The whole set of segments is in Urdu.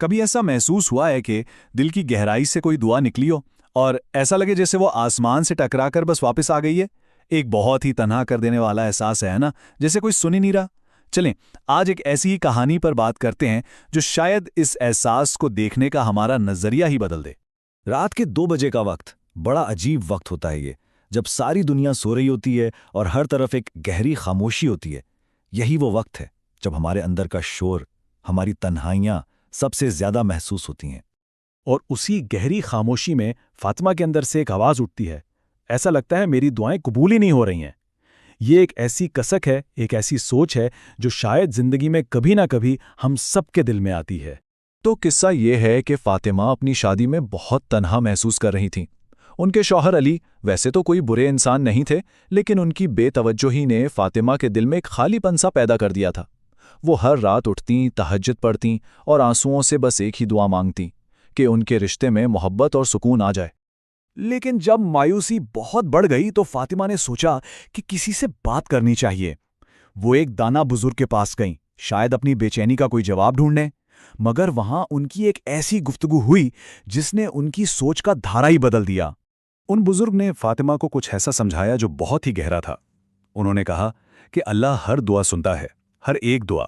کبھی ایسا محسوس ہوا ہے کہ دل کی گہرائی سے کوئی دعا نکلی ہو اور ایسا لگے جیسے وہ آسمان سے ٹکرا کر بس واپس آ گئی ہے؟ ایک بہت ہی تنہا کر دینے والا احساس ہے نا، جیسے کوئی سن ہی نہیں رہا۔ چلیں آج ایک ایسی ہی کہانی پر بات کرتے ہیں جو شاید اس احساس کو دیکھنے کا ہمارا نظریہ ہی بدل دے۔ رات کے 2 بجے کا وقت بڑا عجیب وقت ہوتا ہے یہ، جب ساری دنیا سو رہی ہوتی ہے اور ہر طرف ایک گہری خاموشی ہوتی ہے۔ یہی وہ وقت ہے جب ہمارے اندر کا شور، ہماری تنہائیاں سب سے زیادہ محسوس ہوتی ہیں۔ اور اسی گہری خاموشی میں فاطمہ کے اندر سے ایک آواز اٹھتی ہے، ایسا لگتا ہے میری دعائیں قبول ہی نہیں ہو رہی ہیں۔ یہ ایک ایسی کسک ہے، ایک ایسی سوچ ہے جو شاید زندگی میں کبھی نہ کبھی ہم سب کے دل میں آتی ہے۔ تو قصہ یہ ہے کہ فاطمہ اپنی شادی میں بہت تنہا محسوس کر رہی تھیں۔ ان کے شوہر علی ویسے تو کوئی برے انسان نہیں تھے، لیکن ان کی بے توجہی نے فاطمہ کے دل میں ایک خالی پن سا پیدا کر دیا تھا۔ وہ ہر رات اٹھتیں، تہجد پڑھتیں اور آنسوؤں سے بس ایک ہی دعا مانگتیں کہ ان کے رشتے میں محبت اور سکون آ جائے۔ لیکن جب مایوسی بہت بڑھ گئی تو فاطمہ نے سوچا کہ کسی سے بات کرنی چاہیے۔ وہ ایک دانا بزرگ کے پاس گئیں، شاید اپنی بے چینی کا کوئی جواب ڈھونڈنے، مگر وہاں ان کی ایک ایسی گفتگو ہوئی جس نے ان کی سوچ کا دھارا ہی بدل دیا۔ ان بزرگ نے فاطمہ کو کچھ ایسا سمجھایا جو بہت ہی گہرا تھا۔ انہوں نے کہا کہ اللہ ہر دعا سنتا ہے، ہر ایک دعا،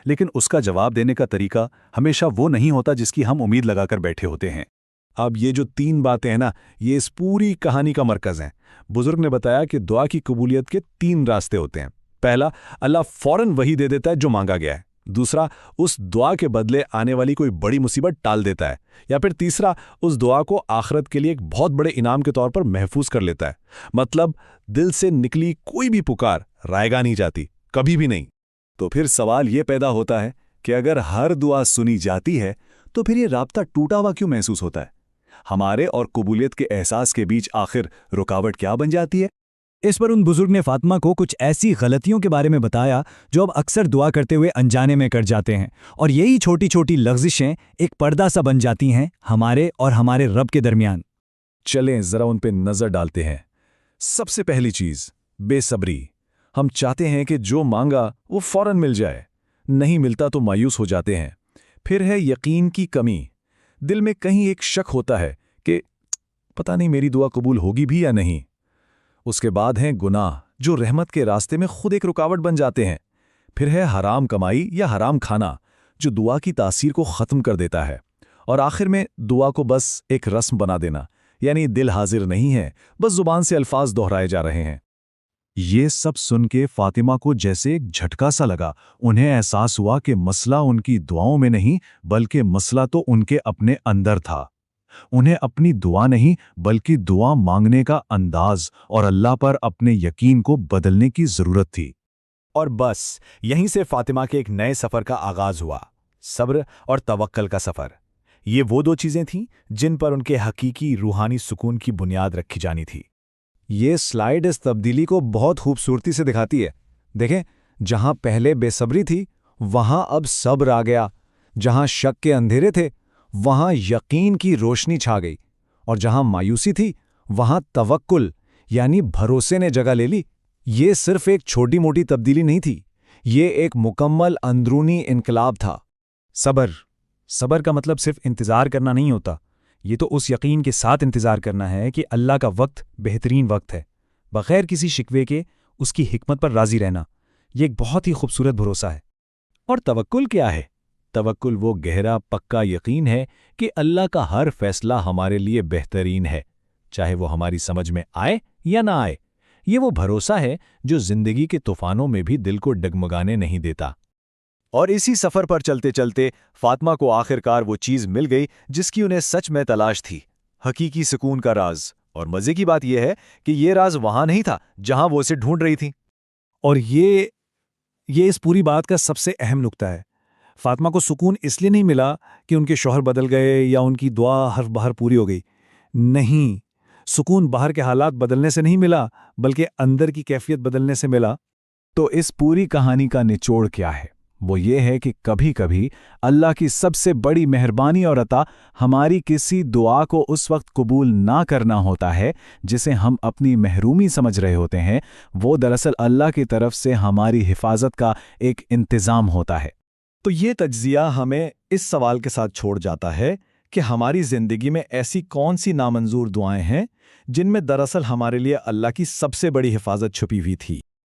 لیکن اس کا جواب دینے کا طریقہ ہمیشہ وہ نہیں ہوتا جس کی ہم امید لگا کر بیٹھے ہوتے ہیں۔ اب یہ جو 3 باتیں ہیں نا، یہ اس پوری کہانی کا مرکز ہیں۔ بزرگ نے بتایا کہ دعا کی قبولیت کے 3 راستے ہوتے ہیں۔ پہلا، اللہ فوراً وہی دے دیتا ہے جو مانگا گیا ہے۔ دوسرا، اس دعا کے بدلے آنے والی کوئی بڑی مصیبت ٹال دیتا ہے۔ یا پھر تیسرا، اس دعا کو آخرت کے لیے ایک بہت بڑے انعام کے طور پر محفوظ کر لیتا ہے۔ مطلب دل سے نکلی کوئی بھی پکار رائے گا نہیں جاتی، کبھی بھی نہیں۔ تو پھر سوال یہ پیدا ہوتا ہے کہ اگر ہر دعا سنی جاتی ہے تو پھر یہ رابطہ ٹوٹا ہوا کیوں محسوس ہوتا ہے؟ ہمارے اور قبولیت کے احساس کے بیچ آخر رکاوٹ کیا بن جاتی ہے؟ اس پر ان بزرگ نے فاطمہ کو کچھ ایسی غلطیوں کے بارے میں بتایا جو اب اکثر دعا کرتے ہوئے انجانے میں کر جاتے ہیں، اور یہی چھوٹی چھوٹی لغزشیں ایک پردہ سا بن جاتی ہیں ہمارے اور ہمارے رب کے درمیان۔ چلیں ذرا ان پہ نظر ڈالتے ہیں۔ سب سے پہلی چیز، بے صبری۔ ہم چاہتے ہیں کہ جو مانگا وہ فوراً مل جائے، نہیں ملتا تو مایوس ہو جاتے ہیں۔ پھر ہے یقین کی کمی۔ دل میں کہیں ایک شک ہوتا ہے کہ پتہ نہیں میری دعا قبول ہوگی بھی یا نہیں۔ اس کے بعد ہیں گناہ، جو رحمت کے راستے میں خود ایک رکاوٹ بن جاتے ہیں۔ پھر ہے حرام کمائی یا حرام کھانا، جو دعا کی تاثیر کو ختم کر دیتا ہے۔ اور آخر میں دعا کو بس ایک رسم بنا دینا، یعنی دل حاضر نہیں ہے، بس زبان سے الفاظ دہرائے جا رہے ہیں۔ یہ سب سن کے فاطمہ کو جیسے ایک جھٹکا سا لگا۔ انہیں احساس ہوا کہ مسئلہ ان کی دعاؤں میں نہیں، بلکہ مسئلہ تو ان کے اپنے اندر تھا۔ انہیں اپنی دعا نہیں بلکہ دعا مانگنے کا انداز اور اللہ پر اپنے یقین کو بدلنے کی ضرورت تھی۔ اور بس یہیں سے فاطمہ کے ایک نئے سفر کا آغاز ہوا، صبر اور توکل کا سفر۔ یہ وہ 2 چیزیں تھیں جن پر ان کے حقیقی روحانی سکون کی بنیاد رکھی جانی تھی۔ یہ سلائیڈ اس تبدیلی کو بہت خوبصورتی سے دکھاتی ہے۔ دیکھیں، جہاں پہلے بے صبری تھی وہاں اب صبر آ گیا، جہاں شک کے اندھیرے تھے وہاں یقین کی روشنی چھا گئی، اور جہاں مایوسی تھی وہاں توکل یعنی بھروسے نے جگہ لے لی۔ یہ صرف ایک چھوٹی موٹی تبدیلی نہیں تھی، یہ ایک مکمل اندرونی انقلاب تھا۔ صبر کا مطلب صرف انتظار کرنا نہیں ہوتا، یہ تو اس یقین کے ساتھ انتظار کرنا ہے کہ اللہ کا وقت بہترین وقت ہے، بغیر کسی شکوے کے اس کی حکمت پر راضی رہنا۔ یہ ایک بہت ہی خوبصورت بھروسہ ہے۔ اور توکل کیا ہے؟ توکل وہ گہرا پکا یقین ہے کہ اللہ کا ہر فیصلہ ہمارے لیے بہترین ہے، چاہے وہ ہماری سمجھ میں آئے یا نہ آئے۔ یہ وہ بھروسہ ہے جو زندگی کے طوفانوں میں بھی دل کو ڈگمگانے نہیں دیتا۔ اور اسی سفر پر چلتے چلتے فاطمہ کو آخرکار وہ چیز مل گئی جس کی انہیں سچ میں تلاش تھی، حقیقی سکون کا راز۔ اور مزے کی بات یہ ہے کہ یہ راز وہاں نہیں تھا جہاں وہ اسے ڈھونڈ رہی تھیں۔ اور یہ اس پوری بات کا سب سے اہم نقطہ ہے۔ فاطمہ کو سکون اس لیے نہیں ملا کہ ان کے شوہر بدل گئے یا ان کی دعا ہر بہر پوری ہو گئی۔ نہیں، سکون باہر کے حالات بدلنے سے نہیں ملا، بلکہ اندر کی کیفیت بدلنے سے ملا۔ تو اس پوری کہانی کا نچوڑ کیا ہے؟ وہ یہ ہے کہ کبھی کبھی اللہ کی سب سے بڑی مہربانی اور عطا ہماری کسی دعا کو اس وقت قبول نہ کرنا ہوتا ہے جسے ہم اپنی محرومی سمجھ رہے ہوتے ہیں۔ وہ دراصل اللہ کی طرف سے ہماری حفاظت کا ایک انتظام ہوتا ہے۔ تو یہ تجزیہ ہمیں اس سوال کے ساتھ چھوڑ جاتا ہے کہ ہماری زندگی میں ایسی کون سی نامنظور دعائیں ہیں جن میں دراصل ہمارے لیے اللہ کی سب سے بڑی حفاظت چھپی ہوئی تھی۔